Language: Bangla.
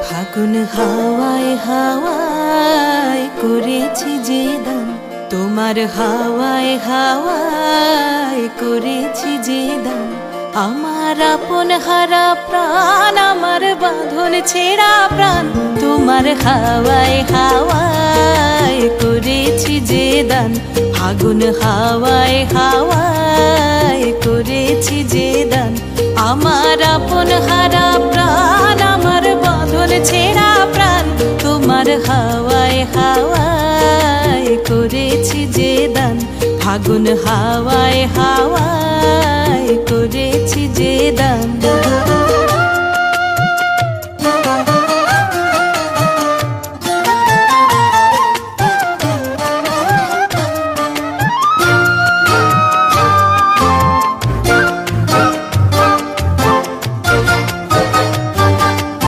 ফাগুন হাওয়ায় হাওয়ায় করেছি যে দান, তোমার হাওয়ায় হাওয়ায় করেছি যে দান। আমার আপন হারা প্রাণ, আমার বাঁধন ছেঁড়া প্রাণ, তোমার হাওয়ায় হাওয়ায় করেছি যে দান। ফাগুন হাওয়ায় হাওয়ায় করেছি যে দান। আমার আপন হারা প্রাণ, আমার বাঁধন ছেঁড়া প্রাণ, তোমার হাওয়ায় হাওয়ায় করেছি যে দান। ফাগুন হাওয়ায় হাওয়ায় করেছি যে দান।